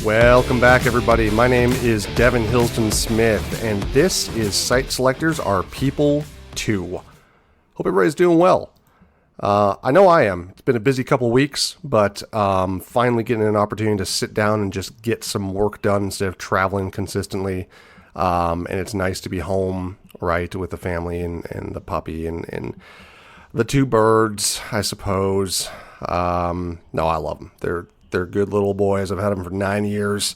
Welcome back, everybody. My name is Devin Hillsdon-Smith, and this is Site Selectors Are People Too. Hope everybody's doing well. I know I am. It's been a busy couple weeks, but finally getting an opportunity to sit down and just get some work done instead of traveling consistently. And it's nice to be home, right, with the family and the puppy and the two birds, I suppose. No, I love them. They're good little boys. I've had them for 9 years.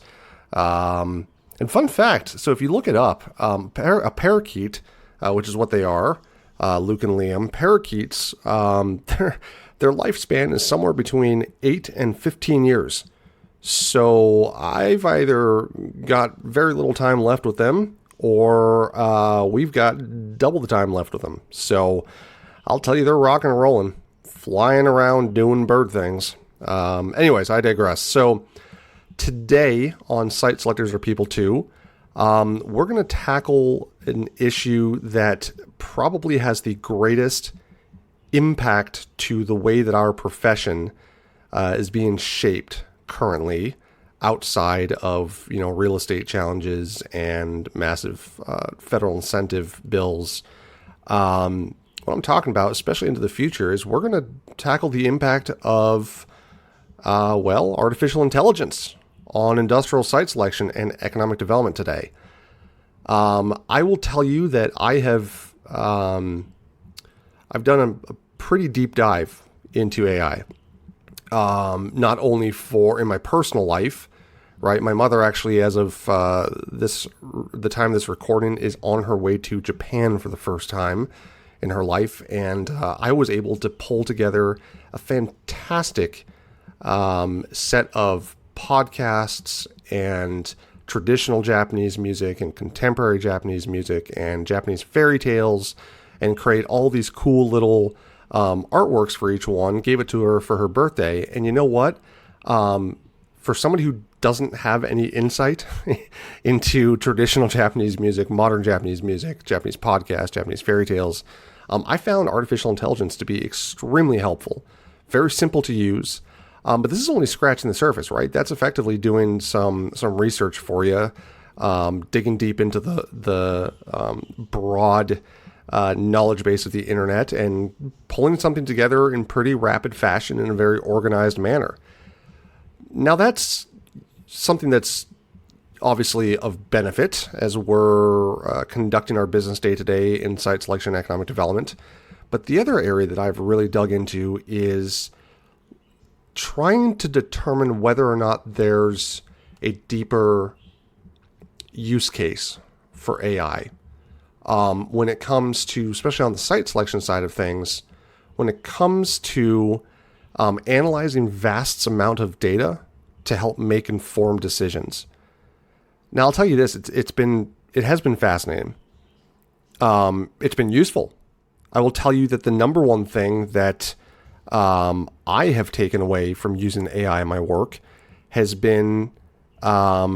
And fun fact, so if you look it up, a parakeet, which is what they are, Luke and Liam, parakeets, their lifespan is somewhere between 8 and 15 years. So I've either got very little time left with them, or we've got double the time left with them. So I'll tell you, they're rocking and rolling, flying around, doing bird things. Anyways, I digress. So today on Site Selectors Are People Too, we're going to tackle an issue that probably has the greatest impact to the way that our profession is being shaped currently, outside of, real estate challenges and massive federal incentive bills. What I'm talking about, especially into the future, is we're going to tackle the impact of artificial intelligence on industrial site selection and economic development today. I will tell you that I've done a pretty deep dive into AI. Not only in my personal life, right? My mother actually, as of the time of this recording, is on her way to Japan for the first time in her life, and I was able to pull together a fantastic set of podcasts and traditional Japanese music and contemporary Japanese music and Japanese fairy tales, and create all these cool little artworks for each one. Gave it to her for her birthday. And you know what? For somebody who doesn't have any insight into traditional Japanese music, modern Japanese music, Japanese podcasts, Japanese fairy tales, I found artificial intelligence to be extremely helpful. Very simple to use. But this is only scratching the surface, right? That's effectively doing some research for you, digging deep into the broad knowledge base of the internet and pulling something together in pretty rapid fashion in a very organized manner. Now, that's something that's obviously of benefit as we're conducting our business day-to-day in site selection and economic development. But the other area that I've really dug into is trying to determine whether or not there's a deeper use case for AI. When it comes to, especially on the site selection side of things, when it comes to analyzing vast amount of data to help make informed decisions. Now, I'll tell you this, it has been fascinating. It's been useful. I will tell you that the number one thing that I have taken away from using AI in my work has been, it's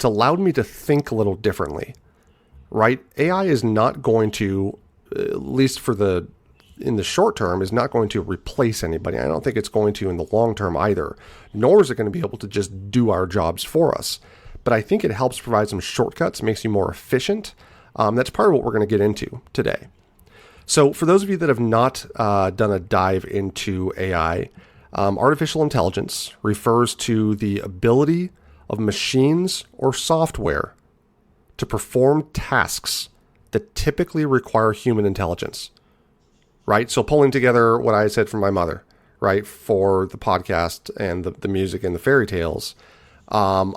allowed me to think a little differently, right? AI is not going to, at least in the short term, is not going to replace anybody. I don't think it's going to in the long term either, nor is it going to be able to just do our jobs for us. But I think it helps provide some shortcuts, makes you more efficient. That's part of what we're going to get into today. So for those of you that have not done a dive into AI, artificial intelligence refers to the ability of machines or software to perform tasks that typically require human intelligence, right? So pulling together what I said from my mother, right, for the podcast and the music and the fairy tales, I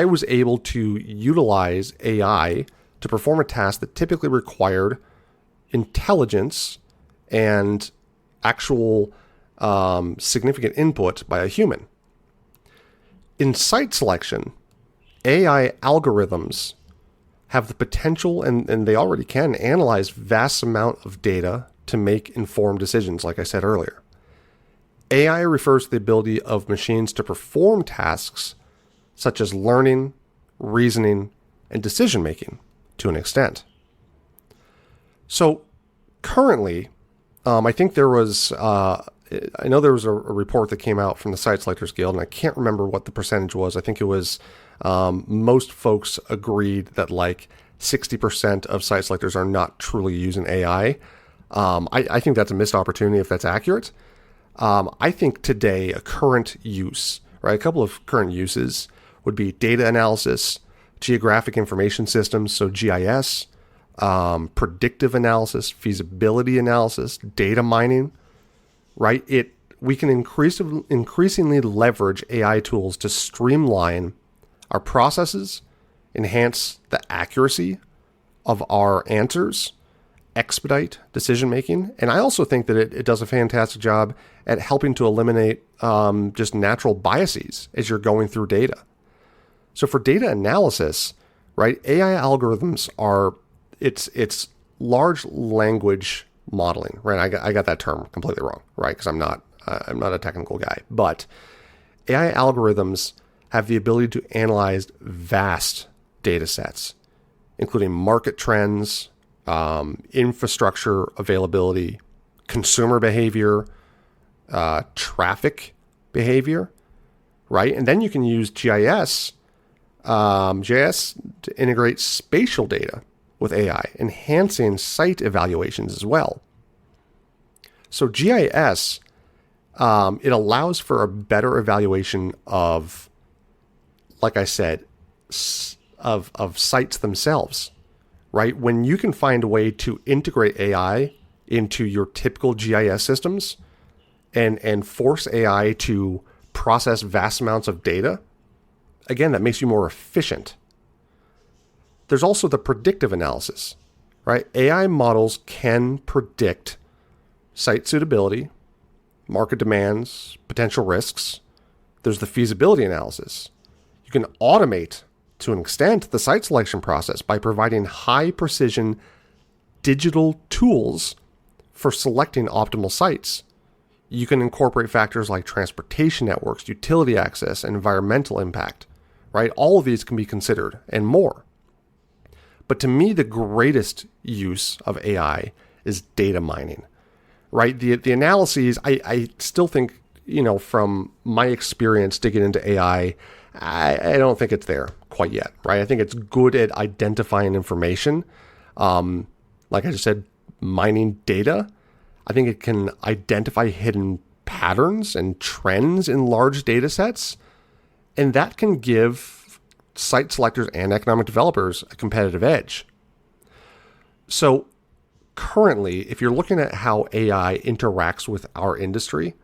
was able to utilize AI to perform a task that typically required intelligence and actual significant input by a human. In site selection, AI algorithms have the potential, and they already can, analyze vast amount of data to make informed decisions, like I said earlier. AI refers to the ability of machines to perform tasks such as learning, reasoning, and decision-making to an extent. So currently, I think there was I know there was a report that came out from the Site Selectors Guild, and I can't remember what the percentage was. I think it was most folks agreed that like 60% of site selectors are not truly using AI. I think that's a missed opportunity if that's accurate. I think today a current use, right, a couple of current uses would be data analysis, geographic information systems, so GIS, predictive analysis, feasibility analysis, data mining, right? We can increasingly leverage AI tools to streamline our processes, enhance the accuracy of our answers, expedite decision making. And I also think that it does a fantastic job at helping to eliminate just natural biases as you're going through data. So for data analysis, right, AI algorithms it's large language modeling, right? I got that term completely wrong, right? Because I'm not a technical guy, but AI algorithms have the ability to analyze vast data sets, including market trends, infrastructure availability, consumer behavior, traffic behavior, right? And then you can use GIS to integrate spatial data with AI, enhancing site evaluations as well. So GIS, it allows for a better evaluation of, like I said, of sites themselves, right? When you can find a way to integrate AI into your typical GIS systems and force AI to process vast amounts of data, again, that makes you more efficient. There's also the predictive analysis, right? AI models can predict site suitability, market demands, potential risks. There's the feasibility analysis. You can automate, to an extent, the site selection process by providing high precision digital tools for selecting optimal sites. You can incorporate factors like transportation networks, utility access, and environmental impact, right? All of these can be considered and more. But to me, the greatest use of AI is data mining, right? The analyses, I still think, from my experience digging into AI, I don't think it's there quite yet, right? I think it's good at identifying information. Like I just said, mining data. I think it can identify hidden patterns and trends in large data sets. And that can give site selectors and economic developers a competitive edge. So currently, if you're looking at how AI interacts with our industry,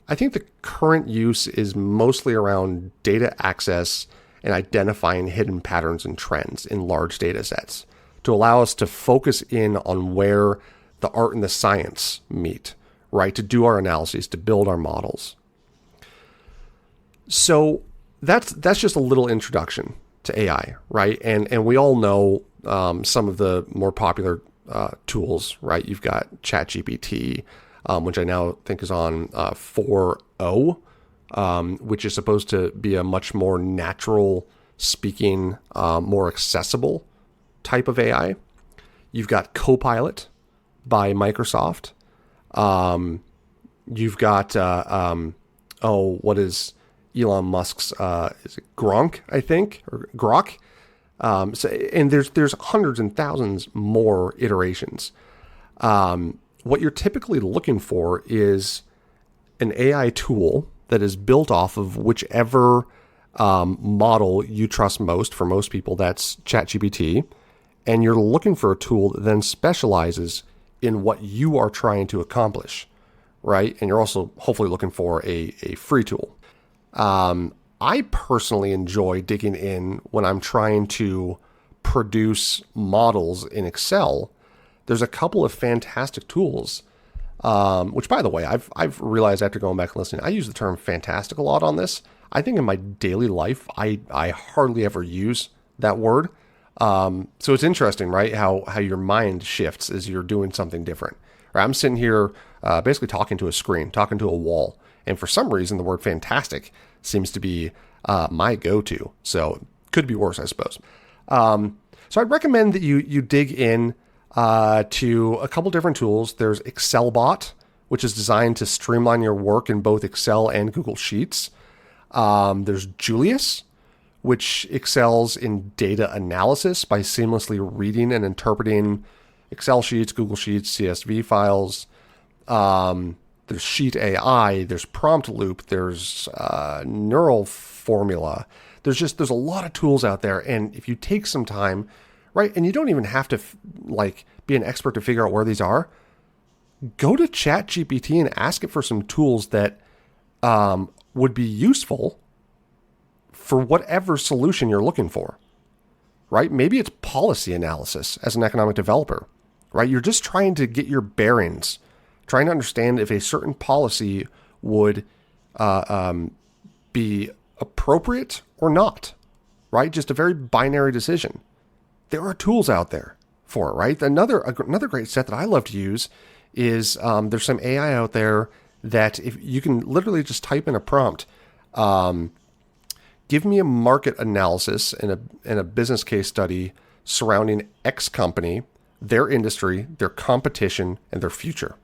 I think the current use is mostly around data access and identifying hidden patterns and trends in large data sets to allow us to focus in on where the art and the science meet, right? To do our analyses, to build our models. So that's just a little introduction to AI, right? And we all know some of the more popular tools, right? You've got ChatGPT, which I now think is on 4.0, which is supposed to be a much more natural speaking, more accessible type of AI. You've got Copilot by Microsoft. You've got, what is Elon Musk's, is it Gronk, I think, or Grok? And there's hundreds and thousands more iterations. What you're typically looking for is an AI tool that is built off of whichever model you trust most. For most people, that's ChatGPT. And you're looking for a tool that then specializes in what you are trying to accomplish, right? And you're also hopefully looking for a free tool. I personally enjoy digging in when I'm trying to produce models in Excel. There's a couple of fantastic tools, which, by the way, I've realized after going back and listening, I use the term fantastic a lot on this. I think in my daily life, I hardly ever use that word. So it's interesting, right? How your mind shifts as you're doing something different. Right? I'm sitting here basically talking to a screen, talking to a wall. And for some reason, the word fantastic seems to be my go-to. So could be worse, I suppose. So I'd recommend that you dig in to a couple different tools. There's ExcelBot, which is designed to streamline your work in both Excel and Google Sheets. There's Julius, which excels in data analysis by seamlessly reading and interpreting Excel sheets, Google Sheets, CSV files. There's Sheet AI, there's Prompt Loop, there's Neural Formula. There's a lot of tools out there, and if you take some time, right, and you don't even have to be an expert to figure out where these are, go to ChatGPT and ask it for some tools that would be useful for whatever solution you're looking for, right? Maybe it's policy analysis as an economic developer, right? You're just trying to get your bearings, trying to understand if a certain policy would be appropriate or not, right? Just a very binary decision. There are tools out there for it, right? Another great set that I love to use is there's some AI out there that if you can literally just type in a prompt, give me a market analysis and a business case study surrounding X company, their industry, their competition, and their future.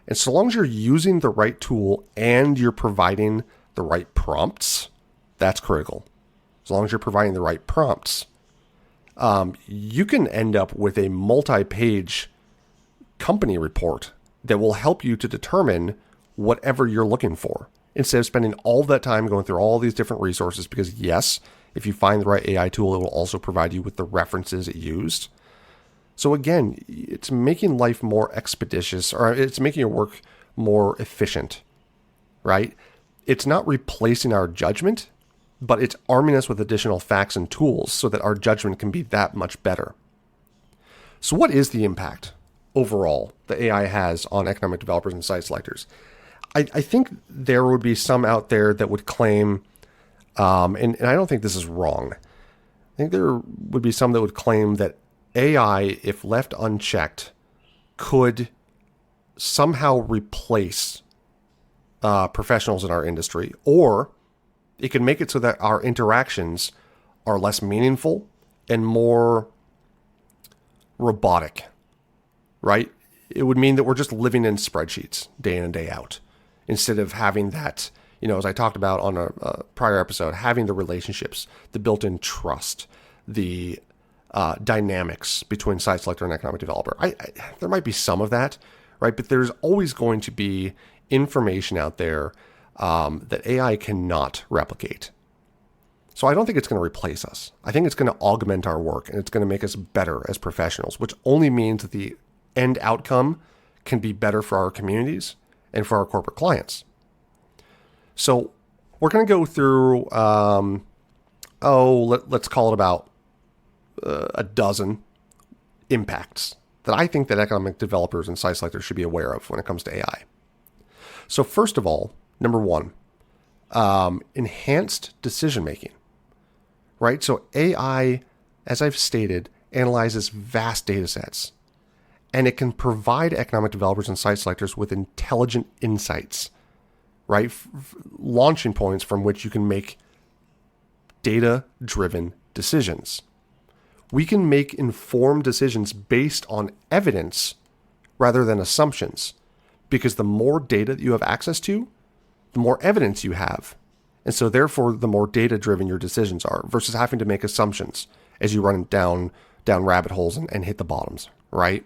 And so long as you're using the right tool and you're providing the right prompts, that's critical. As long as you're providing the right prompts, you can end up with a multi-page company report that will help you to determine whatever you're looking for, instead of spending all that time going through all these different resources. Because yes, if you find the right AI tool, it will also provide you with the references it used. So again, it's making life more expeditious, or it's making your work more efficient, right? It's not replacing our judgment, but it's arming us with additional facts and tools so that our judgment can be that much better. So what is the impact overall that AI has on economic developers and site selectors? I think there would be some out there that would claim, and I don't think this is wrong, I think there would be some that would claim that AI, if left unchecked, could somehow replace professionals in our industry, or it can make it so that our interactions are less meaningful and more robotic, right? It would mean that we're just living in spreadsheets day in and day out, instead of having that, as I talked about on a prior episode, having the relationships, the built-in trust, the dynamics between site selector and economic developer. There might be some of that, right? But there's always going to be information out there that AI cannot replicate. So I don't think it's going to replace us. I think it's going to augment our work, and it's going to make us better as professionals, which only means that the end outcome can be better for our communities and for our corporate clients. So we're going to go through, let's call it about a dozen impacts that I think that economic developers and site selectors should be aware of when it comes to AI. So first of all, number one, enhanced decision-making, right? So AI, as I've stated, analyzes vast data sets, and it can provide economic developers and site selectors with intelligent insights, right? Launching points from which you can make data-driven decisions. We can make informed decisions based on evidence rather than assumptions, because the more data that you have access to, the more evidence you have. And so therefore, the more data-driven your decisions are, versus having to make assumptions as you run down rabbit holes and hit the bottoms, right?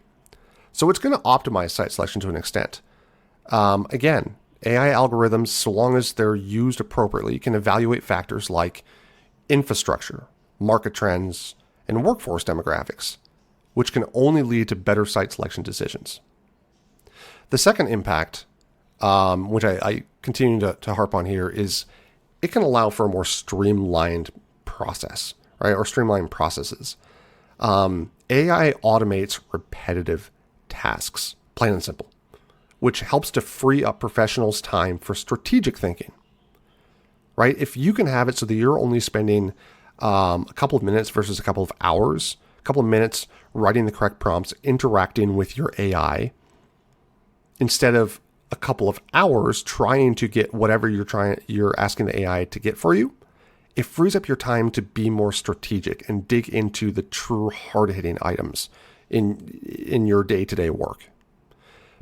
So it's going to optimize site selection to an extent. Again, AI algorithms, so long as they're used appropriately, can evaluate factors like infrastructure, market trends, and workforce demographics, which can only lead to better site selection decisions. The second impact, which I continue to harp on here, is it can allow for a more streamlined process, right? Or streamlined processes. AI automates repetitive tasks, plain and simple, which helps to free up professionals' time for strategic thinking, right? If you can have it so that you're only spending a couple of minutes versus a couple of hours, a couple of minutes writing the correct prompts, interacting with your AI, instead of a couple of hours trying to get whatever you're asking the AI to get for you, it frees up your time to be more strategic and dig into the true hard-hitting items in your day-to-day work.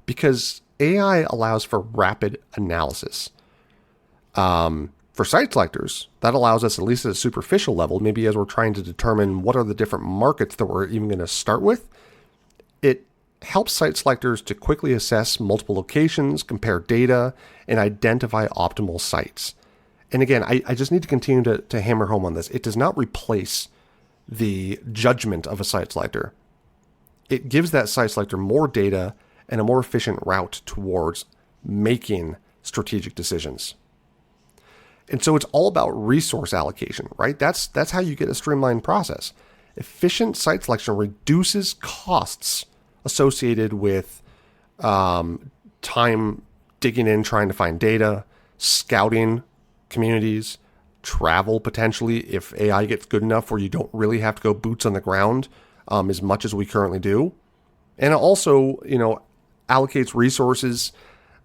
Because AI allows for rapid analysis. For site selectors, that allows us, at least at a superficial level, maybe as we're trying to determine what are the different markets that we're even going to start with, it helps site selectors to quickly assess multiple locations, compare data, and identify optimal sites. And again, I just need to continue to hammer home on this. It does not replace the judgment of a site selector. It gives that site selector more data and a more efficient route towards making strategic decisions. And so it's all about resource allocation, right? That's how you get a streamlined process. Efficient site selection reduces costs associated with time digging in, trying to find data, scouting communities, travel potentially if AI gets good enough where you don't really have to go boots on the ground as much as we currently do. And it also, allocates resources.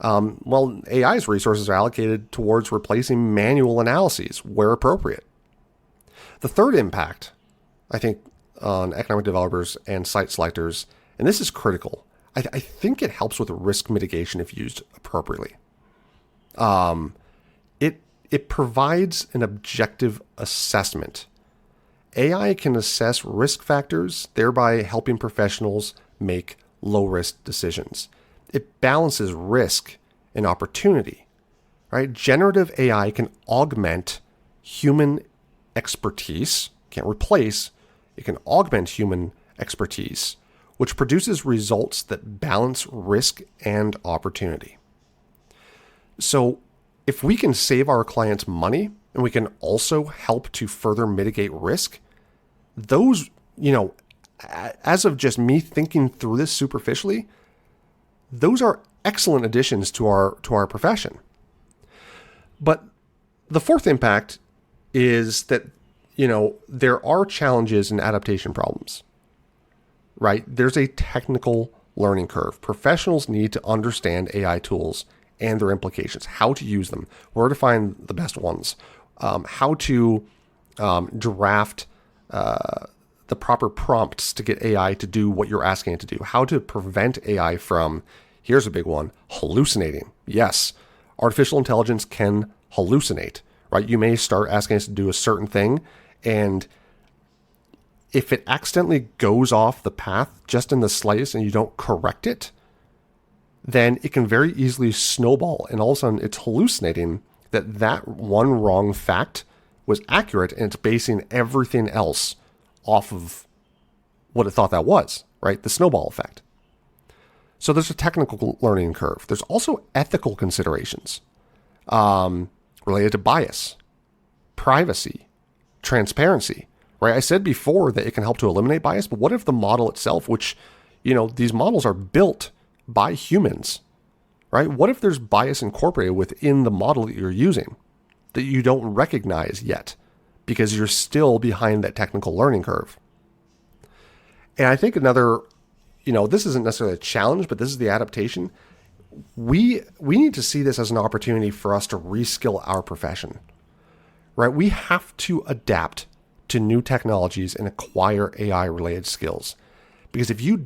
AI's resources are allocated towards replacing manual analyses where appropriate. The third impact, I think, on economic developers and site selectors, and this is critical, I think it helps with risk mitigation if used appropriately. It provides an objective assessment. AI can assess risk factors, thereby helping professionals make low-risk decisions. It balances risk and opportunity, right? Generative AI can augment human expertise, can't replace, it can augment human expertise, which produces results that balance risk and opportunity. So if we can save our clients money and we can also help to further mitigate risk, those, as of just me thinking through this superficially, those are excellent additions to our profession. But the fourth impact is that, there are challenges and adaptation problems, right? There's a technical learning curve. Professionals need to understand AI tools and their implications, how to use them, where to find the best ones, how to draft the proper prompts to get AI to do what you're asking it to do, how to prevent AI from, here's a big one, hallucinating. Yes, artificial intelligence can hallucinate, right? You may start asking us to do a certain thing, and if it accidentally goes off the path just in the slightest and you don't correct it, then it can very easily snowball, and all of a sudden it's hallucinating that one wrong fact was accurate, and it's basing everything else off of what it thought that was, right? The snowball effect. So there's a technical learning curve. There's also ethical considerations related to bias, privacy, transparency, right? I said before that it can help to eliminate bias, but what if the model itself, which, these models are built by humans, right? What if there's bias incorporated within the model that you're using that you don't recognize yet because you're still behind that technical learning curve? And I think another, this isn't necessarily a challenge, but this is the adaptation. We need to see this as an opportunity for us to reskill our profession, right? We have to adapt to new technologies and acquire AI-related skills. Because if you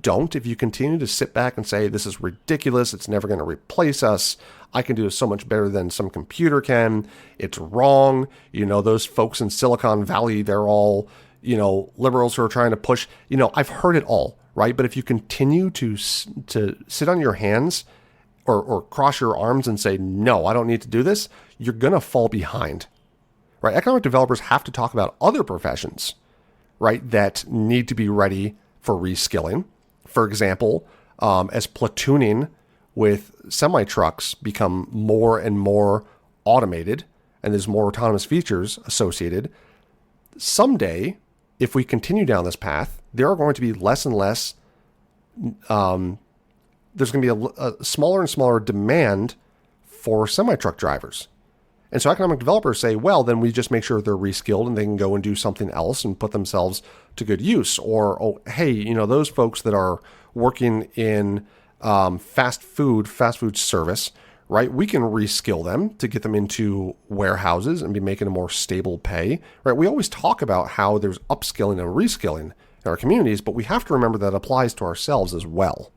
continue to sit back and say, this is ridiculous, it's never going to replace us, I can do this so much better than some computer can, it's wrong, those folks in Silicon Valley, they're all, liberals who are trying to push, I've heard it all, right? But if you continue to sit on your hands or cross your arms and say, no, I don't need to do this, you're going to fall behind, right? Economic developers have to talk about other professions, right, that need to be ready for reskilling. For example, as platooning with semi-trucks become more and more automated and there's more autonomous features associated, someday, if we continue down this path, there are going to be less and less, there's going to be a smaller and smaller demand for semi-truck drivers. And so economic developers say, well, then we just make sure they're reskilled and they can go and do something else and put themselves to good use. Or, hey, those folks that are working in fast food service, right? We can reskill them to get them into warehouses and be making a more stable pay, right? We always talk about how there's upskilling and reskilling in our communities, but we have to remember that applies to ourselves as well.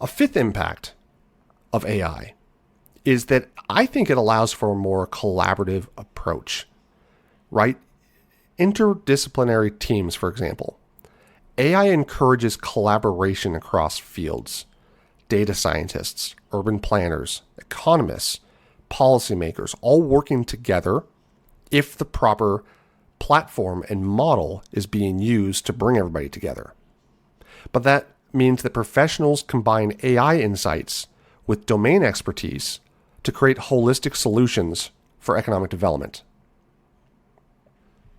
A fifth impact of AI is that I think it allows for a more collaborative approach, right? Interdisciplinary teams, for example. AI encourages collaboration across fields. Data scientists, urban planners, economists, policymakers, all working together if the proper platform and model is being used to bring everybody together. But that means that professionals combine AI insights with domain expertise to create holistic solutions for economic development.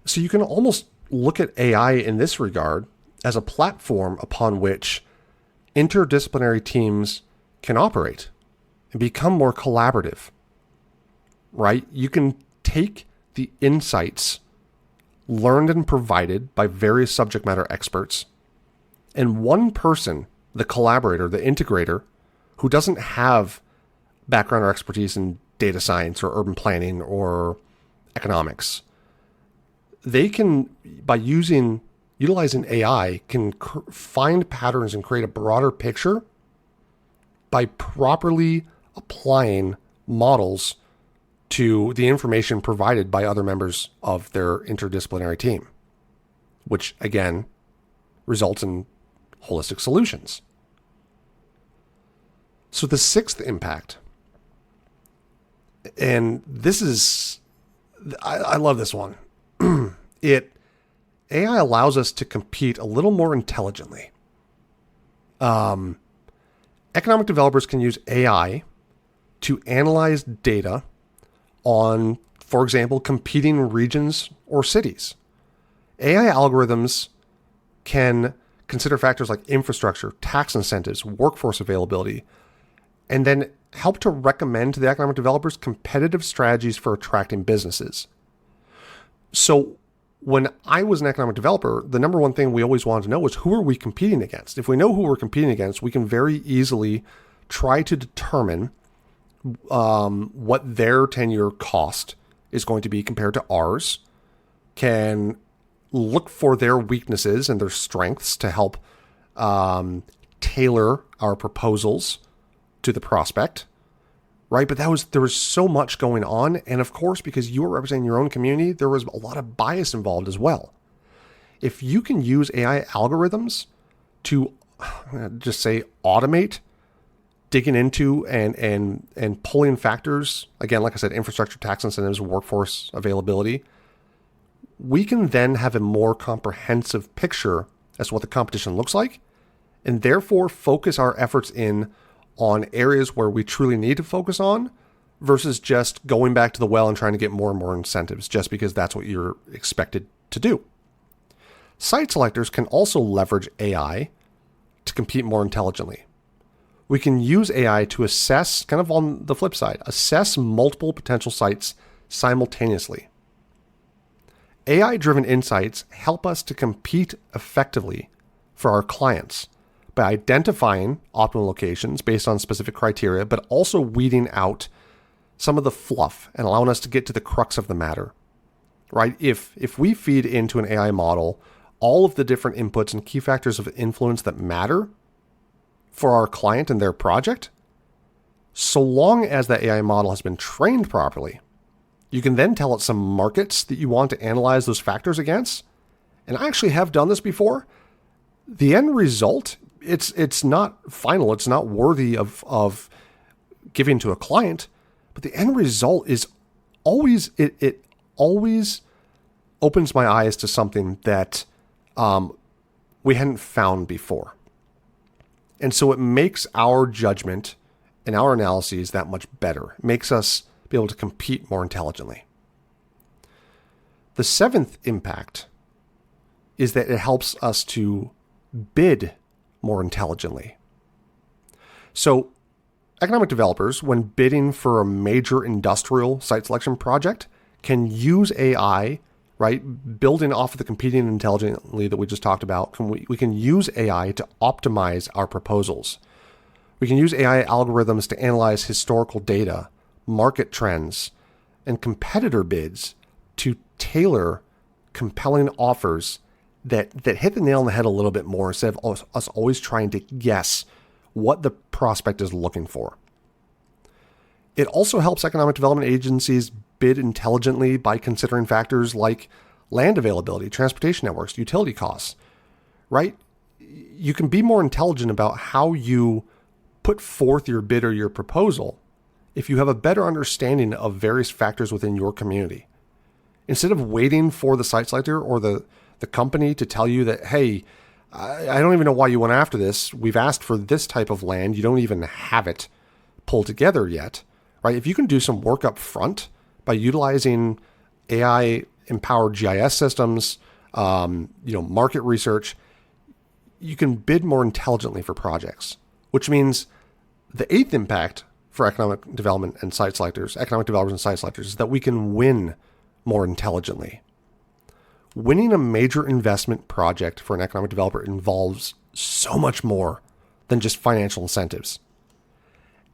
So you can almost look at AI in this regard as a platform upon which interdisciplinary teams can operate and become more collaborative, right? You can take the insights learned and provided by various subject matter experts, and one person, the collaborator, the integrator, who doesn't have background or expertise in data science or urban planning or economics, they can, by utilizing AI, can find patterns and create a broader picture by properly applying models to the information provided by other members of their interdisciplinary team, which again results in holistic solutions. So the sixth impact, and this is, I love this one. AI allows us to compete a little more intelligently. Economic developers can use AI to analyze data on, for example, competing regions or cities. AI algorithms can consider factors like infrastructure, tax incentives, workforce availability, and then help to recommend to the economic developers competitive strategies for attracting businesses. So when I was an economic developer, the number one thing we always wanted to know was, who are we competing against? If we know who we're competing against, we can very easily try to determine what their 10-year cost is going to be compared to ours, can look for their weaknesses and their strengths to help tailor our proposals to the prospect, right? But there was so much going on. And of course, because you were representing your own community, there was a lot of bias involved as well. If you can use AI algorithms to just say automate digging into and pulling factors, again, like I said, infrastructure, tax incentives, workforce availability, we can then have a more comprehensive picture as to what the competition looks like, and therefore focus our efforts in on areas where we truly need to focus on, versus just going back to the well and trying to get more and more incentives just because that's what you're expected to do. Site selectors can also leverage AI to compete more intelligently. We can use AI to assess, kind of on the flip side, assess multiple potential sites simultaneously. AI-driven insights help us to compete effectively for our clients by identifying optimal locations based on specific criteria, but also weeding out some of the fluff and allowing us to get to the crux of the matter, right? If we feed into an AI model all of the different inputs and key factors of influence that matter for our client and their project, so long as that AI model has been trained properly, you can then tell it some markets that you want to analyze those factors against. And I actually have done this before. The end result, it's not final. It's not worthy of giving to a client, but the end result is always, it always opens my eyes to something that we hadn't found before. And so it makes our judgment and our analyses that much better. It makes us be able to compete more intelligently. The seventh impact is that it helps us to bid more intelligently. So economic developers, when bidding for a major industrial site selection project, can use AI, right? Building off of the competing intelligently that we just talked about, we can use AI to optimize our proposals. We can use AI algorithms to analyze historical data, market trends, and competitor bids to tailor compelling offers that hit the nail on the head a little bit more, instead of us always trying to guess what the prospect is looking for. It also helps economic development agencies bid intelligently by considering factors like land availability, transportation networks, utility costs, right? You can be more intelligent about how you put forth your bid or your proposal if you have a better understanding of various factors within your community. Instead of waiting for the site selector or the company to tell you that, hey, I don't even know why you went after this. We've asked for this type of land. You don't even have it pulled together yet, right? If you can do some work up front by utilizing AI-empowered GIS systems, market research, you can bid more intelligently for projects, which means the eighth impact for economic developers and site selectors, is that we can win more intelligently. Winning a major investment project for an economic developer involves so much more than just financial incentives.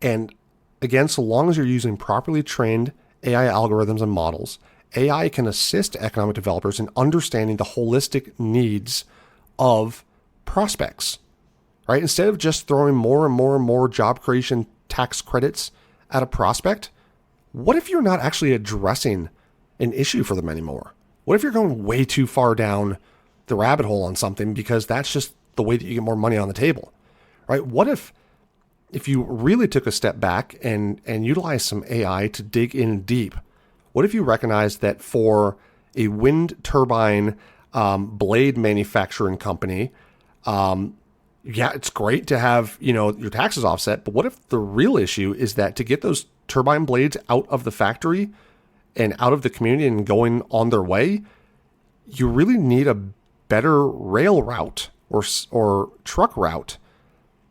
And again, so long as you're using properly trained AI algorithms and models, AI can assist economic developers in understanding the holistic needs of prospects, right? Instead of just throwing more and more and more job creation tax credits at a prospect, what if you're not actually addressing an issue for them anymore? What if you're going way too far down the rabbit hole on something because that's just the way that you get more money on the table, right? What if you really took a step back and utilized some AI to dig in deep? What if you recognized that for a wind turbine blade manufacturing company, it's great to have, your taxes offset, but what if the real issue is that to get those turbine blades out of the factory and out of the community and going on their way, you really need a better rail route or truck route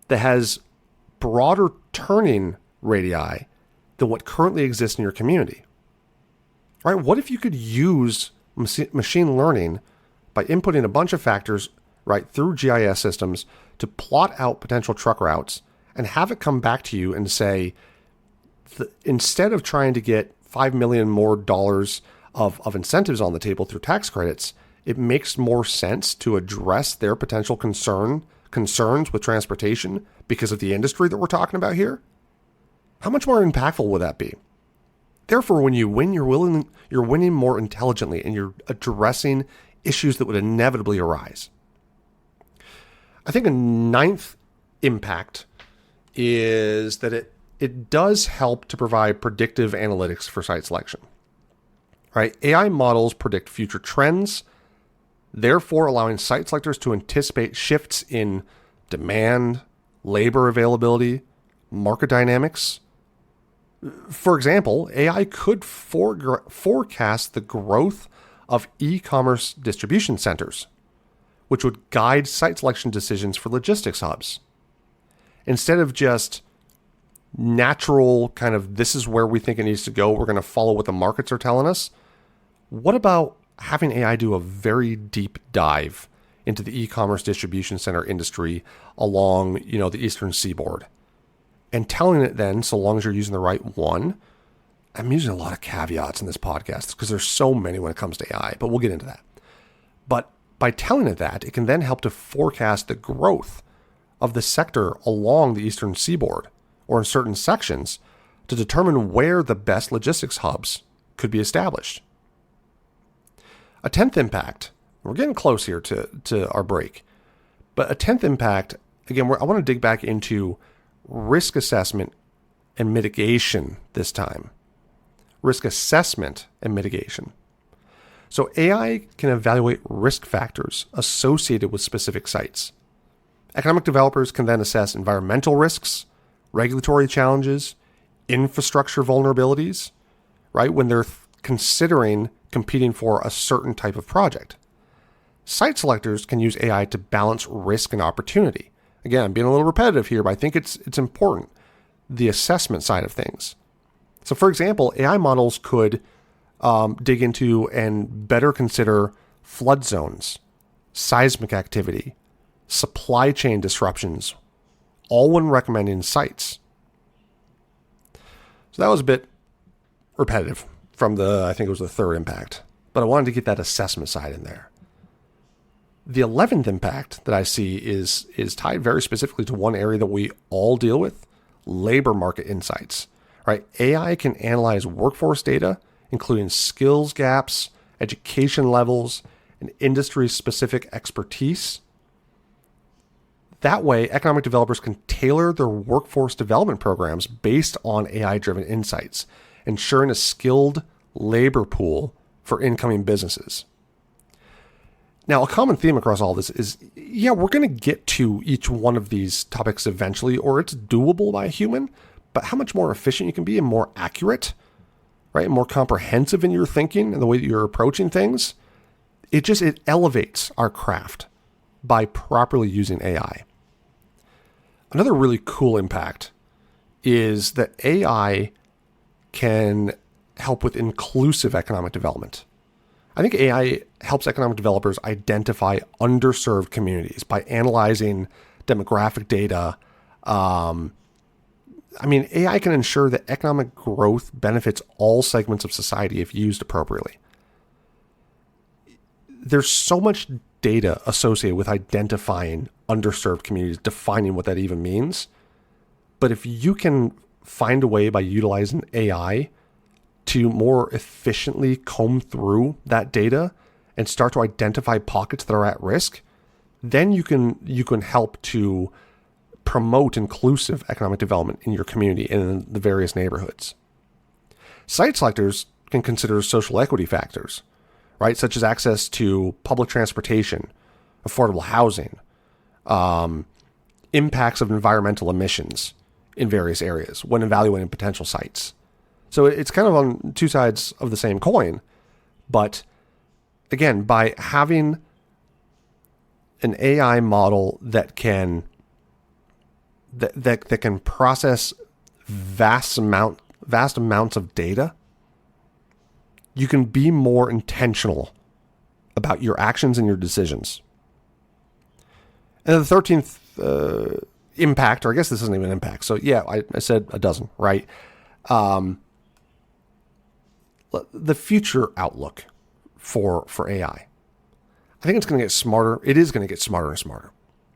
that has broader turning radii than what currently exists in your community, right? What if you could use machine learning by inputting a bunch of factors right through GIS systems to plot out potential truck routes and have it come back to you and say, instead of trying to get $5 million more dollars of incentives on the table through tax credits, it makes more sense to address their potential concerns with transportation because of the industry that we're talking about here? How much more impactful would that be? Therefore, when you win, you're winning more intelligently and you're addressing issues that would inevitably arise. I think a ninth impact is that it does help to provide predictive analytics for site selection, right? AI models predict future trends, therefore allowing site selectors to anticipate shifts in demand, labor availability, market dynamics. For example, AI could forecast the growth of e-commerce distribution centers, which would guide site selection decisions for logistics hubs. Instead of just natural kind of, this is where we think it needs to go, we're going to follow what the markets are telling us. What about having AI do a very deep dive into the e-commerce distribution center industry along, the Eastern Seaboard, and telling it then, so long as you're using the right one? I'm using a lot of caveats in this podcast because there's so many when it comes to AI, but we'll get into that. But by telling it that, it can then help to forecast the growth of the sector along the Eastern Seaboard or in certain sections to determine where the best logistics hubs could be established. A 10th impact, we're getting close here to our break, but a 10th impact, again, I want to dig back into risk assessment and mitigation this time. Risk assessment and mitigation. So AI can evaluate risk factors associated with specific sites. Economic developers can then assess environmental risks, regulatory challenges, infrastructure vulnerabilities, right, when they're considering competing for a certain type of project. Site selectors can use AI to balance risk and opportunity. Again, I'm being a little repetitive here, but I think it's important, the assessment side of things. So for example, AI models could dig into and better consider flood zones, seismic activity, supply chain disruptions, all when recommending sites. So that was a bit repetitive from I think it was the third impact, but I wanted to get that assessment side in there. The 11th impact that I see is tied very specifically to one area that we all deal with, labor market insights. right? AI can analyze workforce data, including skills gaps, education levels, and industry-specific expertise. That way, economic developers can tailor their workforce development programs based on AI-driven insights, ensuring a skilled labor pool for incoming businesses. Now, a common theme across all this is, yeah, we're going to get to each one of these topics eventually, or it's doable by a human, but how much more efficient you can be and more accurate, right? More comprehensive in your thinking and the way that you're approaching things. It elevates our craft by properly using AI. Another really cool impact is that AI can help with inclusive economic development. I think AI helps economic developers identify underserved communities by analyzing demographic data. AI can ensure that economic growth benefits all segments of society if used appropriately. There's so much data associated with identifying underserved communities, defining what that even means. But if you can find a way by utilizing AI to more efficiently comb through that data and start to identify pockets that are at risk, then you can help to promote inclusive economic development in your community and in the various neighborhoods. Site selectors can consider social equity factors, right, such as access to public transportation, affordable housing, impacts of environmental emissions in various areas when evaluating potential sites. So it's kind of on two sides of the same coin, but again, by having an AI model that can process vast amounts of data, you can be more intentional about your actions and your decisions. And the 13th impact, or I guess this isn't even an impact. So yeah, I said a dozen, right? The future outlook for AI. I think it's going to get smarter. It is going to get smarter and smarter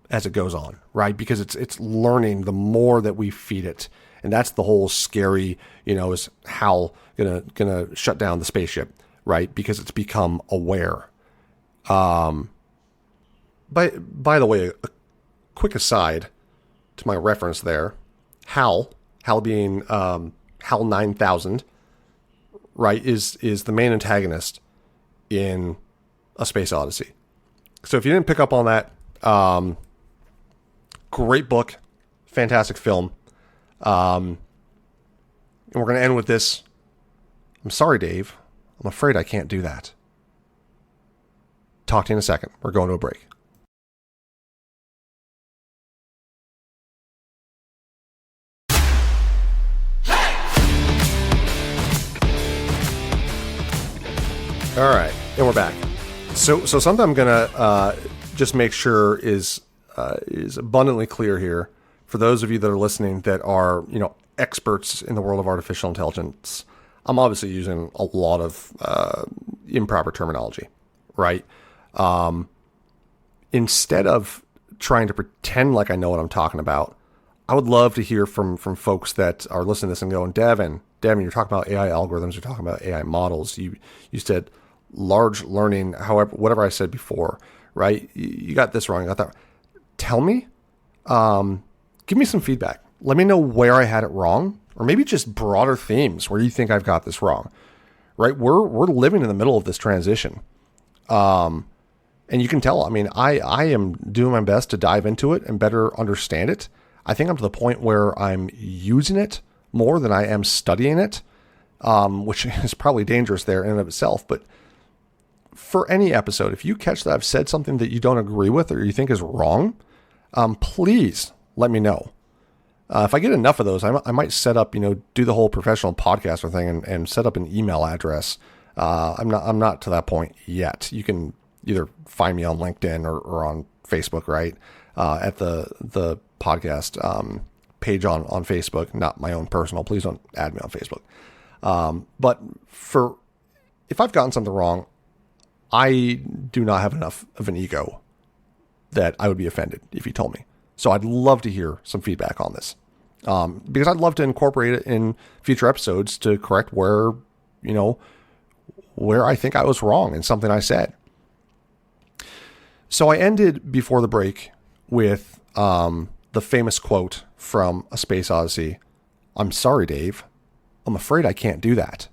as it goes on, right? Because it's learning the more that we feed it. And that's the whole scary, is HAL gonna shut down the spaceship, right? Because it's become aware. By the way, a quick aside to my reference there, HAL being HAL 9000, right, is the main antagonist in A Space Odyssey. So if you didn't pick up on that, great book, fantastic film. And we're going to end with this. I'm sorry, Dave. I'm afraid I can't do that. Talk to you in a second. We're going to a break. All right, and we're back. So something I'm gonna just make sure is abundantly clear here for those of you that are listening that are experts in the world of artificial intelligence. I'm obviously using a lot of improper terminology, right? Instead of trying to pretend like I know what I'm talking about, I would love to hear from folks that are listening to this and going, Devin, you're talking about AI algorithms, you're talking about AI models. You said large learning, however, whatever I said before, right? You got this wrong, you got that. Tell me, give me some feedback. Let me know where I had it wrong, or maybe just broader themes where you think I've got this wrong, right? We're living in the middle of this transition. And you can tell, I am doing my best to dive into it and better understand it. I think I'm to the point where I'm using it more than I am studying it, which is probably dangerous there in and of itself. But for any episode, if you catch that I've said something that you don't agree with or you think is wrong, please let me know. If I get enough of those, I might set up, do the whole professional podcaster thing and set up an email address. I'm not to that point yet. You can either find me on LinkedIn or on Facebook, right? At the podcast page on Facebook, not my own personal. Please don't add me on Facebook. But if I've gotten something wrong, I do not have enough of an ego that I would be offended if you told me. So I'd love to hear some feedback on this. because I'd love to incorporate it in future episodes to correct where I think I was wrong in something I said. So I ended before the break with the famous quote from A Space Odyssey, "I'm sorry, Dave. I'm afraid I can't do that."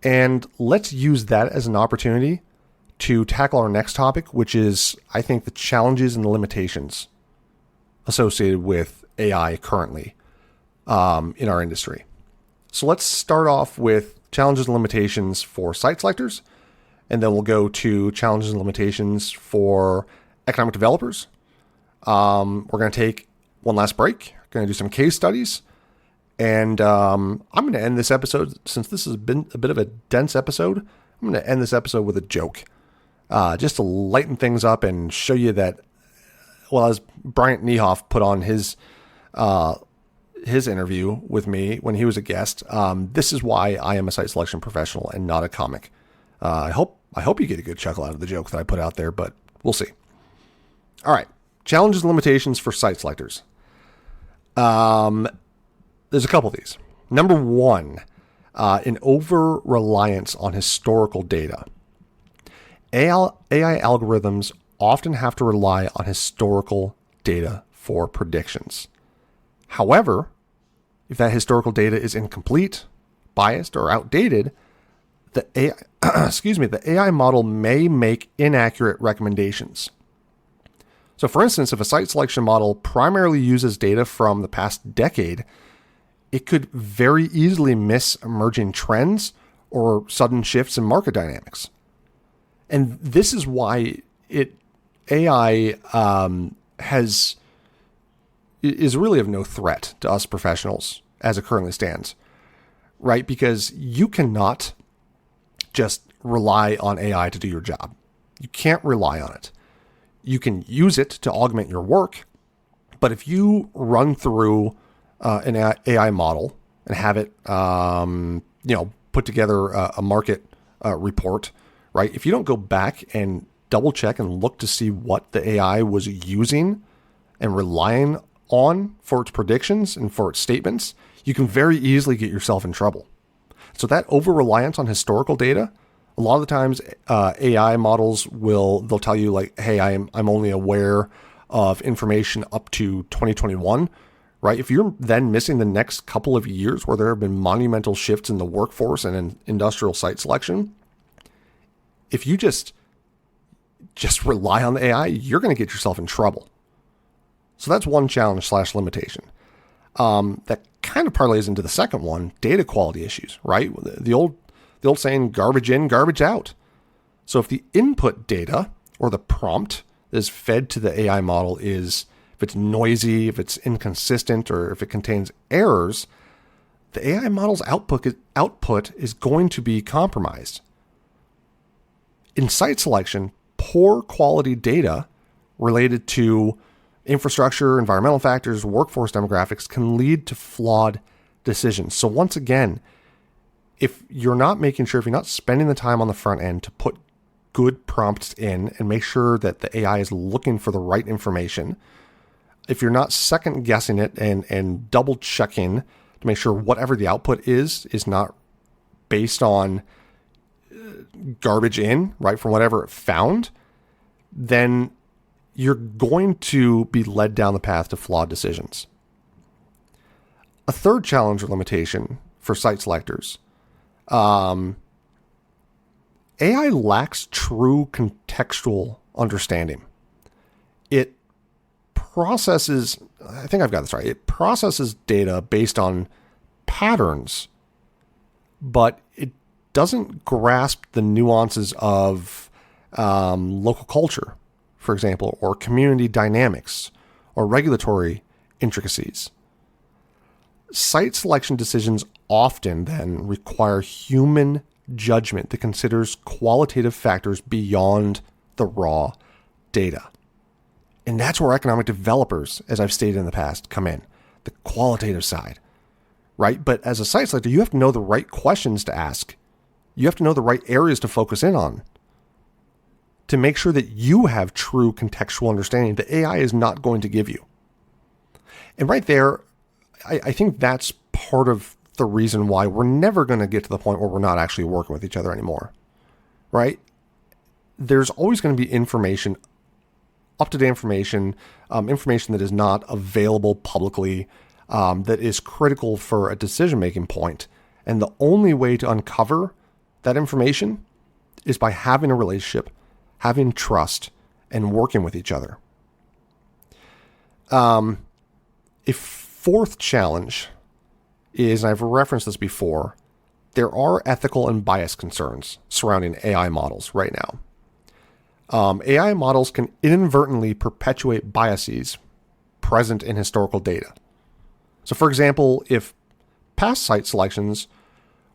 And let's use that as an opportunity to tackle our next topic, which is, I think, the challenges and the limitations associated with AI currently in our industry. So let's start off with challenges and limitations for site selectors, and then we'll go to challenges and limitations for economic developers. We're going to take one last break. We're going to do some case studies. And I'm going to end this episode, since this has been a bit of a dense episode, I'm going to end this episode with a joke. Just to lighten things up and show you that, well, as Bryant Niehoff put on his interview with me when he was a guest, this is why I am a site selection professional and not a comic. I hope you get a good chuckle out of the joke that I put out there, but we'll see. All right. Challenges and limitations for site selectors. There's a couple of these. Number one, an over-reliance on historical data. AI algorithms often have to rely on historical data for predictions. However, if that historical data is incomplete, biased, or outdated, the AI model may make inaccurate recommendations. So for instance, if a site selection model primarily uses data from the past decade, it could very easily miss emerging trends or sudden shifts in market dynamics. And this is why AI is really of no threat to us professionals as it currently stands, right? Because you cannot just rely on AI to do your job. You can't rely on it. You can use it to augment your work, but if you run through an AI model and have it, put together a market report, right? If you don't go back and double check and look to see what the AI was using and relying on for its predictions and for its statements, you can very easily get yourself in trouble. So that over-reliance on historical data, a lot of the times AI models they'll tell you like, hey, I'm only aware of information up to 2021, right? If you're then missing the next couple of years where there have been monumental shifts in the workforce and in industrial site selection, if you just rely on the AI, you're going to get yourself in trouble. So that's one challenge/limitation. That kind of parlays into the second one, data quality issues, right? The old saying, garbage in, garbage out. So if the input data or the prompt is fed to the AI model if it's noisy, if it's inconsistent, or if it contains errors, the AI model's output is going to be compromised. In site selection, poor quality data related to infrastructure, environmental factors, workforce demographics can lead to flawed decisions. So once again, if you're not spending the time on the front end to put good prompts in and make sure that the AI is looking for the right information, if you're not second guessing it and double checking to make sure whatever the output is not based on garbage in, right, from whatever it found, then you're going to be led down the path to flawed decisions. A third challenge or limitation for site selectors, AI lacks true contextual understanding. It processes, I think I've got this right, it processes data based on patterns, but it doesn't grasp the nuances of local culture, for example, or community dynamics, or regulatory intricacies. Site selection decisions often then require human judgment that considers qualitative factors beyond the raw data. And that's where economic developers, as I've stated in the past, come in, the qualitative side, right? But as a site selector, you have to know the right questions to ask. You have to know the right areas to focus in on to make sure that you have true contextual understanding that AI is not going to give you. And right there, I think that's part of the reason why we're never going to get to the point where we're not actually working with each other anymore, right? There's always going to be information, up-to-date information, information that is not available publicly, that is critical for a decision-making point. And the only way to uncover that information is by having a relationship, having trust, and working with each other. A fourth challenge is, and I've referenced this before, there are ethical and bias concerns surrounding AI models right now. AI models can inadvertently perpetuate biases present in historical data. So, for example, if past site selections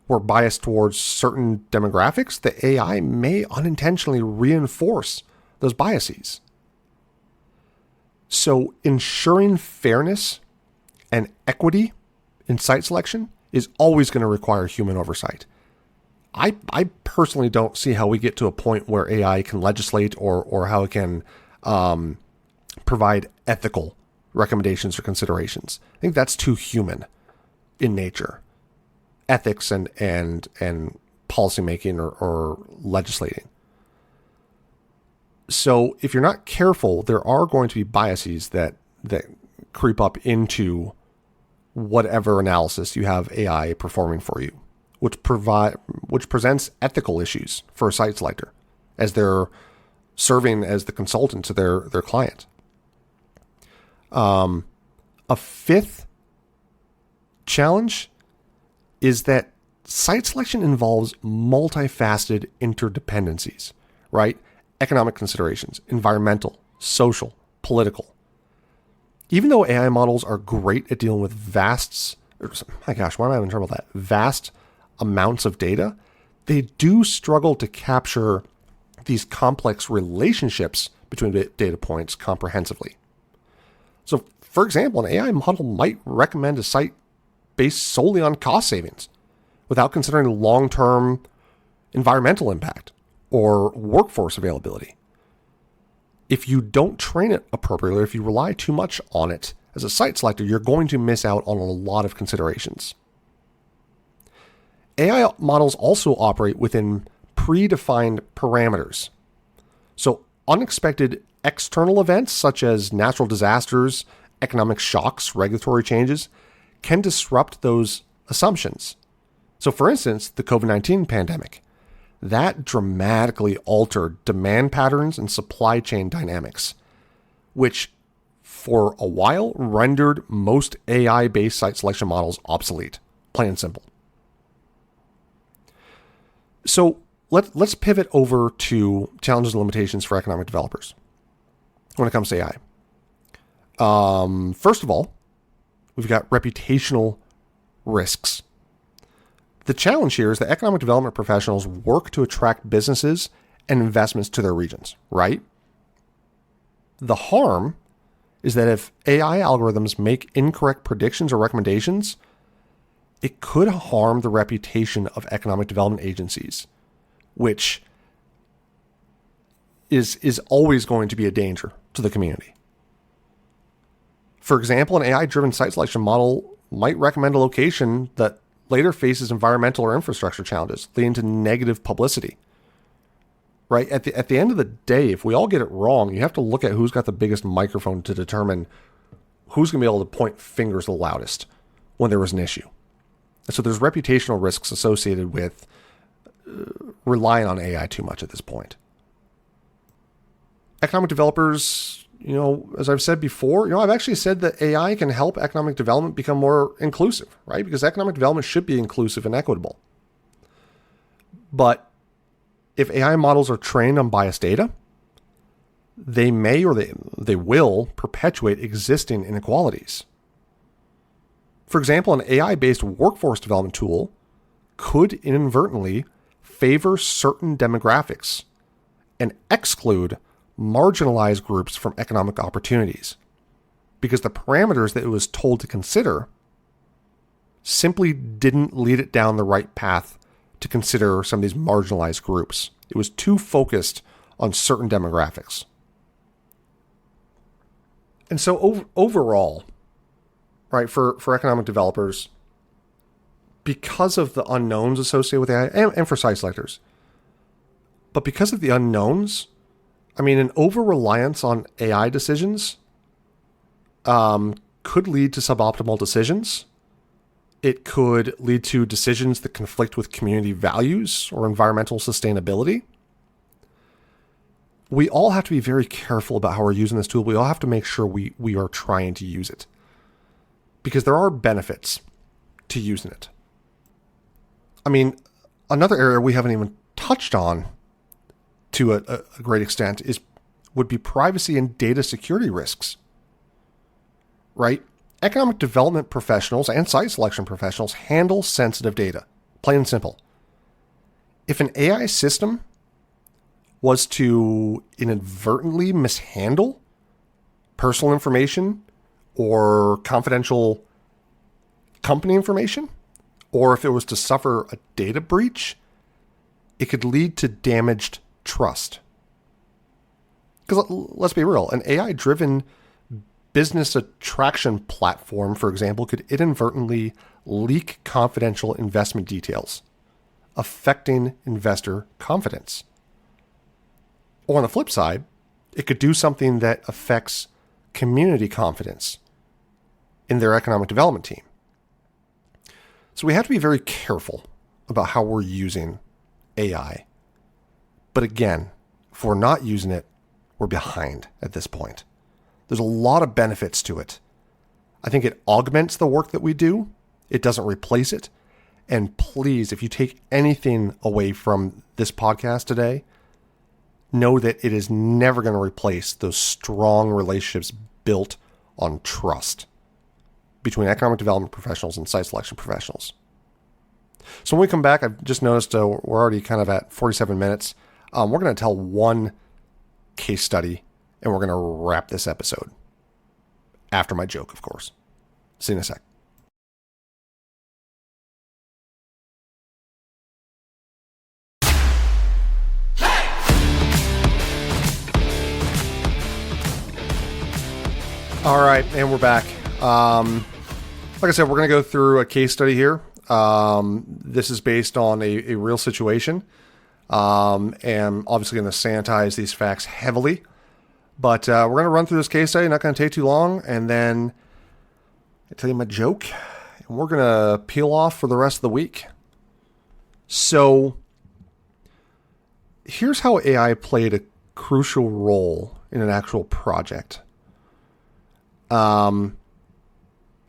were biased towards certain demographics, the AI may unintentionally reinforce those biases. So, ensuring fairness and equity in site selection is always going to require human oversight. I personally don't see how we get to a point where AI can legislate or how it can provide ethical recommendations or considerations. I think that's too human in nature. Ethics and policymaking or legislating. So if you're not careful, there are going to be biases that creep up into whatever analysis you have AI performing for you, which presents ethical issues for a site selector as they're serving as the consultant to their client. A fifth challenge is that site selection involves multifaceted interdependencies, right? Economic considerations, environmental, social, political. Even though AI models are great at dealing with vast amounts of data, they do struggle to capture these complex relationships between data points comprehensively. So, for example, an AI model might recommend a site based solely on cost savings without considering long-term environmental impact or workforce availability. If you don't train it appropriately, if you rely too much on it as a site selector, you're going to miss out on a lot of considerations. AI models also operate within predefined parameters. So unexpected external events such as natural disasters, economic shocks, regulatory changes can disrupt those assumptions. So for instance, the COVID-19 pandemic, that dramatically altered demand patterns and supply chain dynamics, which for a while rendered most AI-based site selection models obsolete, plain and simple. So let's pivot over to challenges and limitations for economic developers when it comes to AI. First of all, we've got reputational risks. The challenge here is that economic development professionals work to attract businesses and investments to their regions, right? The harm is that if AI algorithms make incorrect predictions or recommendations, it could harm the reputation of economic development agencies, which is always going to be a danger to the community. For example, an AI-driven site selection model might recommend a location that later faces environmental or infrastructure challenges, leading to negative publicity. Right? At the end of the day, if we all get it wrong, you have to look at who's got the biggest microphone to determine who's going to be able to point fingers the loudest when there was an issue. And so there's reputational risks associated with relying on AI too much at this point. Economic developers, as I've said before, I've actually said that AI can help economic development become more inclusive, right? Because economic development should be inclusive and equitable. But if AI models are trained on biased data, they may or they will perpetuate existing inequalities. For example, an AI-based workforce development tool could inadvertently favor certain demographics and exclude marginalized groups from economic opportunities because the parameters that it was told to consider simply didn't lead it down the right path to consider some of these marginalized groups. It was too focused on certain demographics. And so overall, right, for economic developers, because of the unknowns associated with AI, and for site selectors, but because of the unknowns, I mean, an over-reliance on AI decisions could lead to suboptimal decisions. It could lead to decisions that conflict with community values or environmental sustainability. We all have to be very careful about how we're using this tool. We all have to make sure we are trying to use it, because there are benefits to using it. I mean, another area we haven't even touched on to a great extent would be privacy and data security risks, right? Economic development professionals and site selection professionals handle sensitive data, plain and simple. If an AI system was to inadvertently mishandle personal information or confidential company information, or if it was to suffer a data breach, it could lead to damaged trust. Because let's be real, an AI-driven business attraction platform, for example, could inadvertently leak confidential investment details, affecting investor confidence. Or on the flip side, it could do something that affects community confidence in their economic development team. So we have to be very careful about how we're using AI. But again, if we're not using it, we're behind at this point. There's a lot of benefits to it. I think it augments the work that we do. It doesn't replace it. And please, if you take anything away from this podcast today, know that it is never going to replace those strong relationships built on trust between economic development professionals and site selection professionals. So when we come back, I've just noticed we're already kind of at 47 minutes. We're going to tell one case study, and we're going to wrap this episode. After my joke, of course. See you in a sec. All right, and we're back. Like I said, we're going to go through a case study here. This is based on a real situation. And obviously going to sanitize these facts heavily. But we're going to run through this case study, not going to take too long. And then I tell you my joke. And we're going to peel off for the rest of the week. So here's how AI played a crucial role in an actual project.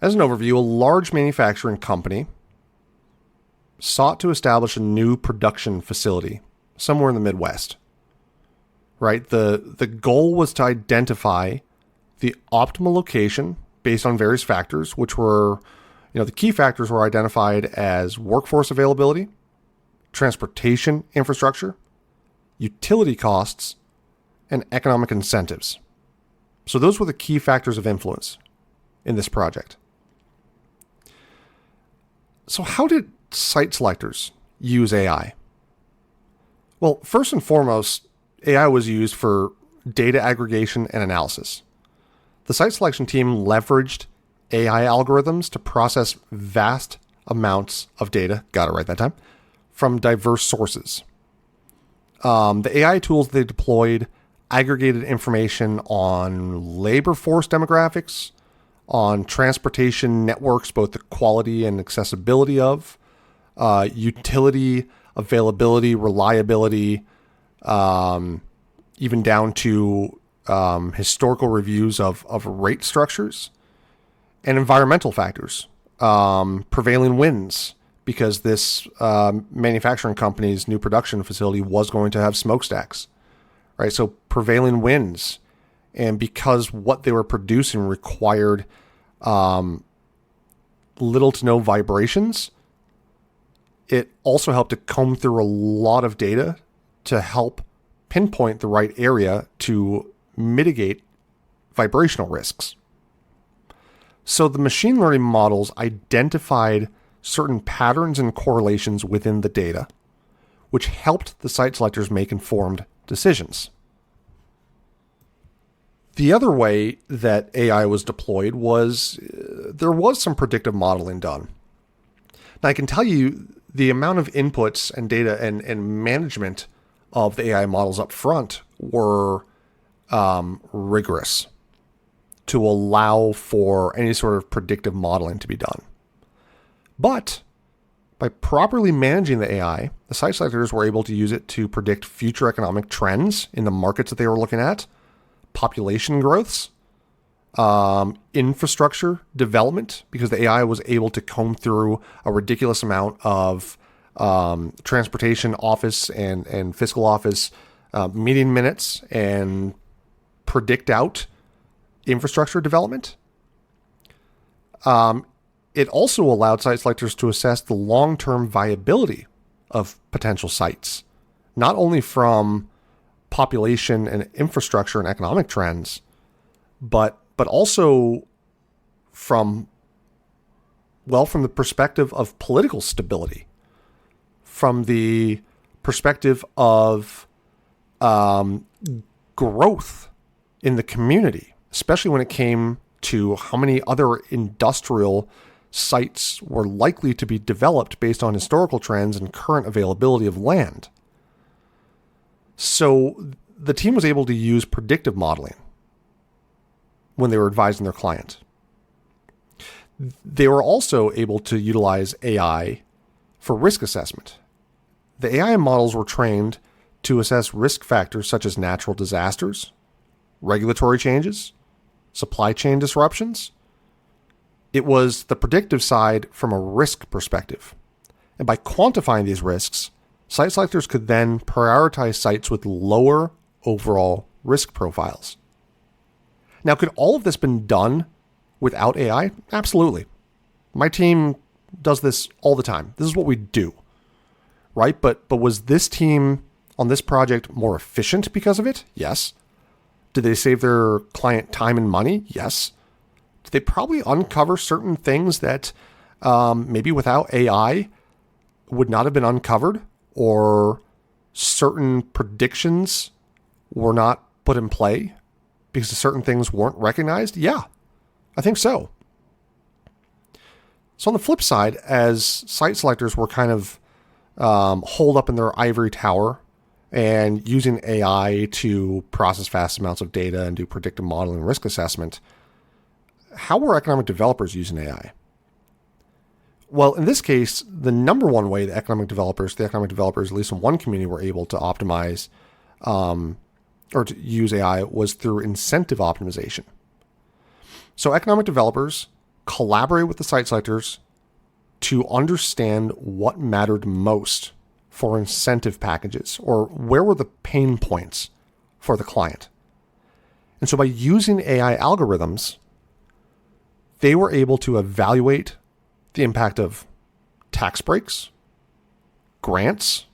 As an overview, a large manufacturing company sought to establish a new production facility somewhere in the Midwest. Right? The goal was to identify the optimal location based on various factors, which were, the key factors were identified as workforce availability, transportation infrastructure, utility costs, and economic incentives. So those were the key factors of influence in this project. So how did site selectors use AI? Well, first and foremost, AI was used for data aggregation and analysis. The site selection team leveraged AI algorithms to process vast amounts of data, got it right that time, from diverse sources. The AI tools they deployed aggregated information on labor force demographics, on transportation networks, both the quality and accessibility of, utility, availability, reliability, even down to historical reviews of rate structures, and environmental factors, prevailing winds, because this manufacturing company's new production facility was going to have smokestacks, right? So prevailing winds, and because what they were producing required little to no vibrations, it also helped to comb through a lot of data to help pinpoint the right area to mitigate vibrational risks. So the machine learning models identified certain patterns and correlations within the data, which helped the site selectors make informed decisions. The other way that AI was deployed was there was some predictive modeling done. Now, I can tell you the amount of inputs and data and management of the AI models up front were rigorous to allow for any sort of predictive modeling to be done. But by properly managing the AI, the site selectors were able to use it to predict future economic trends in the markets that they were looking at, population growths, infrastructure development, because the AI was able to comb through a ridiculous amount of transportation office and fiscal office meeting minutes and predict out infrastructure development. It also allowed site selectors to assess the long-term viability of potential sites, not only from population and infrastructure and economic trends, but also from the perspective of political stability, from the perspective of growth in the community, especially when it came to how many other industrial sites were likely to be developed based on historical trends and current availability of land. So the team was able to use predictive modeling when they were advising their client. They were also able to utilize AI for risk assessment. The AI models were trained to assess risk factors such as natural disasters, regulatory changes, supply chain disruptions. It was the predictive side from a risk perspective. And by quantifying these risks, site selectors could then prioritize sites with lower overall risk profiles. Now, could all of this been done without AI? Absolutely. My team does this all the time. This is what we do, right? But was this team on this project more efficient because of it? Yes. Did they save their client time and money? Yes. Did they probably uncover certain things that maybe without AI would not have been uncovered, or certain predictions were not put in play because certain things weren't recognized? Yeah, I think so. So on the flip side, as site selectors were kind of holed up in their ivory tower and using AI to process vast amounts of data and do predictive modeling and risk assessment, how were economic developers using AI? Well, in this case, the number one way the economic developers, at least in one community, were able to optimize or to use AI was through incentive optimization. So economic developers collaborate with the site selectors to understand what mattered most for incentive packages, or where were the pain points for the client. And so by using AI algorithms, they were able to evaluate the impact of tax breaks, grants,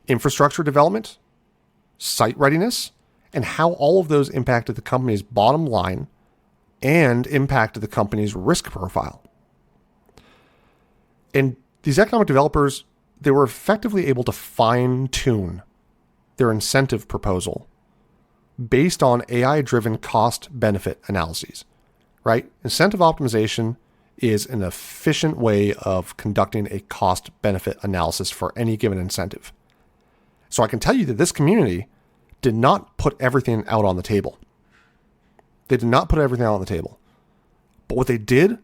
infrastructure development, site readiness, and how all of those impacted the company's bottom line and impacted the company's risk profile. And these economic developers, they were effectively able to fine-tune their incentive proposal based on AI-driven cost-benefit analyses, right? Incentive optimization is an efficient way of conducting a cost-benefit analysis for any given incentive. So I can tell you that this community did not put everything out on the table. They did not put everything out on the table. But what they did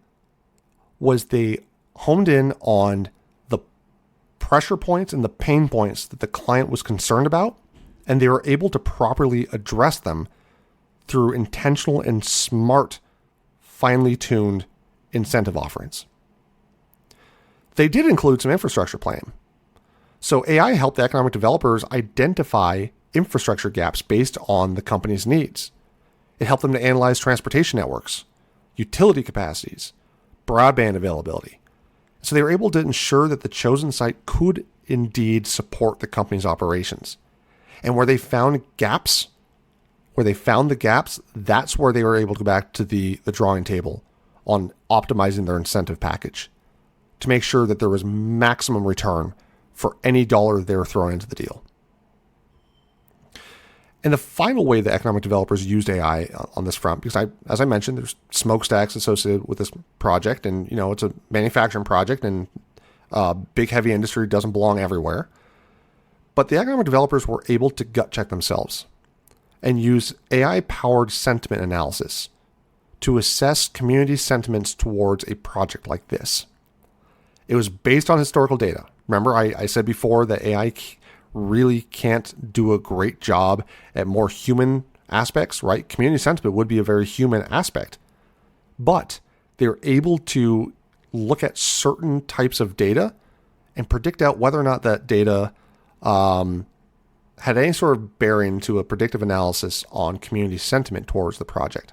was they honed in on the pressure points and the pain points that the client was concerned about, and they were able to properly address them through intentional and smart, finely tuned incentive offerings. They did include some infrastructure planning. So AI helped the economic developers identify infrastructure gaps based on the company's needs. It helped them to analyze transportation networks, utility capacities, broadband availability. So they were able to ensure that the chosen site could indeed support the company's operations. And where they found the gaps, that's where they were able to go back to the drawing table on optimizing their incentive package to make sure that there was maximum return for any dollar they were throwing into the deal. And the final way that economic developers used AI on this front, because as I mentioned, there's smokestacks associated with this project, and it's a manufacturing project, and big heavy industry doesn't belong everywhere. But the economic developers were able to gut check themselves and use AI-powered sentiment analysis to assess community sentiments towards a project like this. It was based on historical data. Remember, I said before that AI really can't do a great job at more human aspects, right? Community sentiment would be a very human aspect. But they're able to look at certain types of data and predict out whether or not that data had any sort of bearing to a predictive analysis on community sentiment towards the project.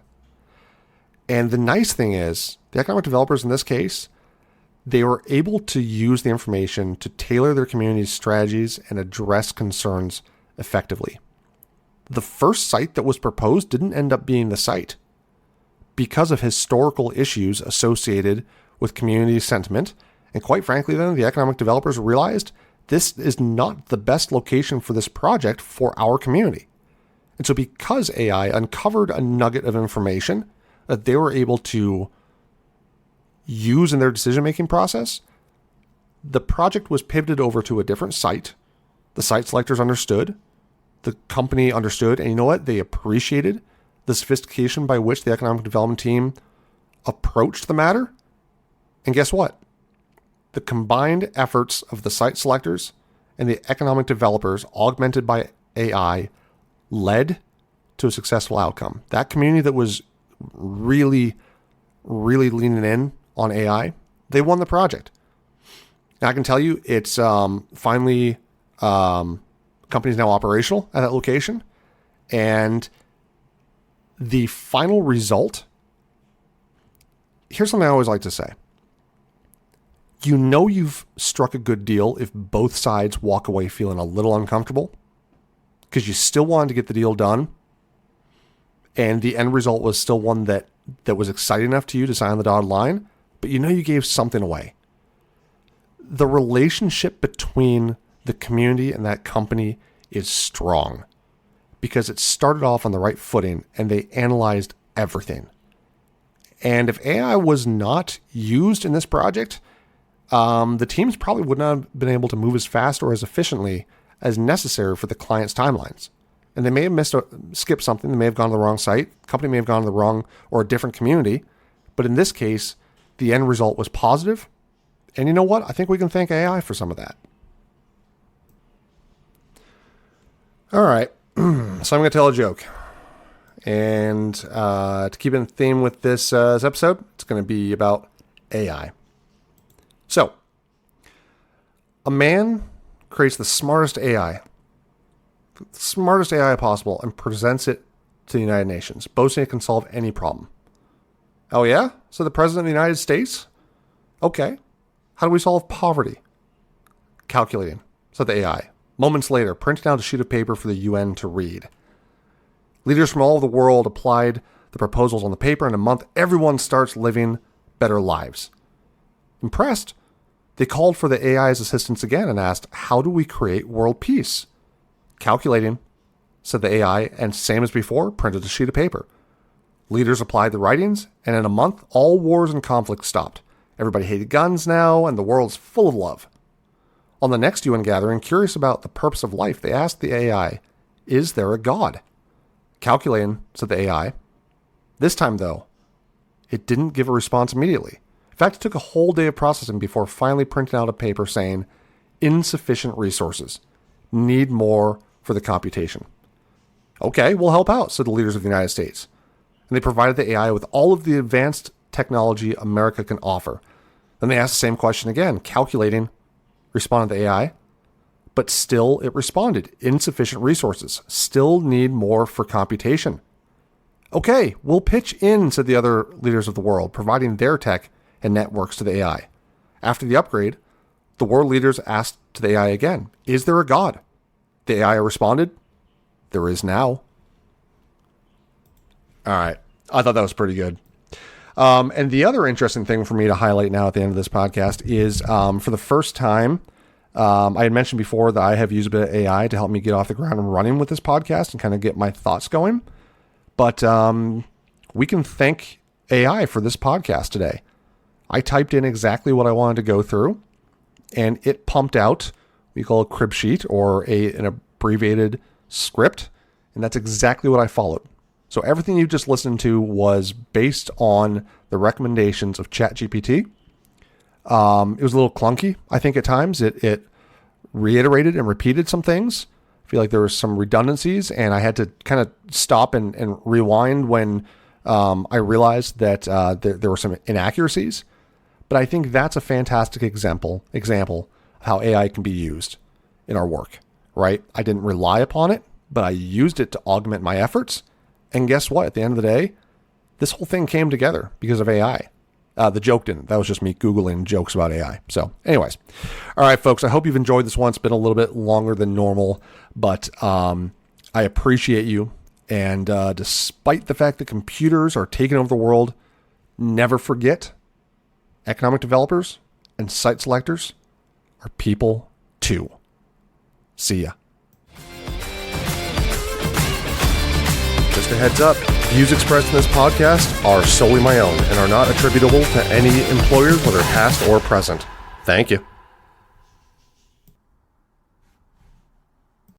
And the nice thing is, the economic developers in this case, they were able to use the information to tailor their community's strategies and address concerns effectively. The first site that was proposed didn't end up being the site because of historical issues associated with community sentiment. And quite frankly, then the economic developers realized this is not the best location for this project for our community. And so because AI uncovered a nugget of information that they were able to use in their decision-making process, the project was pivoted over to a different site. The site selectors understood, the company understood, and you know what? They appreciated the sophistication by which the economic development team approached the matter. And guess what? The combined efforts of the site selectors and the economic developers, augmented by AI, led to a successful outcome. That community that was really leaning in on AI, they won the project. Now, I can tell you it's finally company's now operational at that location, and the final result, here's something I always like to say. You've struck a good deal if both sides walk away feeling a little uncomfortable because you still wanted to get the deal done, and the end result was still one that was exciting enough to you to sign the dotted line, but you gave something away. The relationship between the community and that company is strong because it started off on the right footing and they analyzed everything. And if AI was not used in this project, the teams probably would not have been able to move as fast or as efficiently as necessary for the client's timelines. And they may have skipped something. They may have gone to the wrong site. The company may have gone to the wrong or a different community. But in this case, the end result was positive. And you know what? I think we can thank AI for some of that. All right. So I'm going to tell a joke. And to keep in theme with this episode, it's going to be about AI. So, a man creates the smartest AI possible, and presents it to the United Nations, boasting it can solve any problem. Oh yeah? So the President of the United States? Okay. How do we solve poverty? Calculating, said the AI. Moments later, printing out a sheet of paper for the UN to read. Leaders from all over the world applied the proposals on the paper. In a month, everyone starts living better lives. Impressed, they called for the AI's assistance again and asked, how do we create world peace? Calculating, said the AI, and same as before, printed a sheet of paper. Leaders applied the writings, and in a month, all wars and conflicts stopped. Everybody hated guns now, and the world's full of love. On the next UN gathering, curious about the purpose of life, they asked the AI, is there a God? Calculating, said the AI. This time, though, it didn't give a response immediately. In fact, it took a whole day of processing before finally printing out a paper saying, insufficient resources. Need more for the computation. Okay, we'll help out, said the leaders of the United States. And they provided the AI with all of the advanced technology America can offer. Then they asked the same question again. Calculating, responded the AI. But still it responded. Insufficient resources. Still need more for computation. Okay, we'll pitch in, said the other leaders of the world, providing their tech and networks to the AI. After the upgrade, the world leaders asked to the AI again, is there a God? The AI responded, there is now. All right. I thought that was pretty good. And the other interesting thing for me to highlight now at the end of this podcast is for the first time, I had mentioned before that I have used a bit of AI to help me get off the ground running with this podcast and kind of get my thoughts going. But we can thank AI for this podcast today. I typed in exactly what I wanted to go through, and it pumped out, we call a crib sheet or an abbreviated script, and that's exactly what I followed. So everything you just listened to was based on the recommendations of ChatGPT. It was a little clunky, I think, at times. It reiterated and repeated some things. I feel like there was some redundancies, and I had to kind of stop and rewind when I realized that there were some inaccuracies. But I think that's a fantastic example of how AI can be used in our work, right? I didn't rely upon it, but I used it to augment my efforts. And guess what? At the end of the day, this whole thing came together because of AI. The joke didn't. That was just me Googling jokes about AI. So anyways. All right, folks, I hope you've enjoyed this one. It's been a little bit longer than normal, but I appreciate you. And despite the fact that computers are taking over the world, never forget, economic developers and site selectors are people too. See ya. Just a heads up, views expressed in this podcast are solely my own and are not attributable to any employers, whether past or present. Thank you.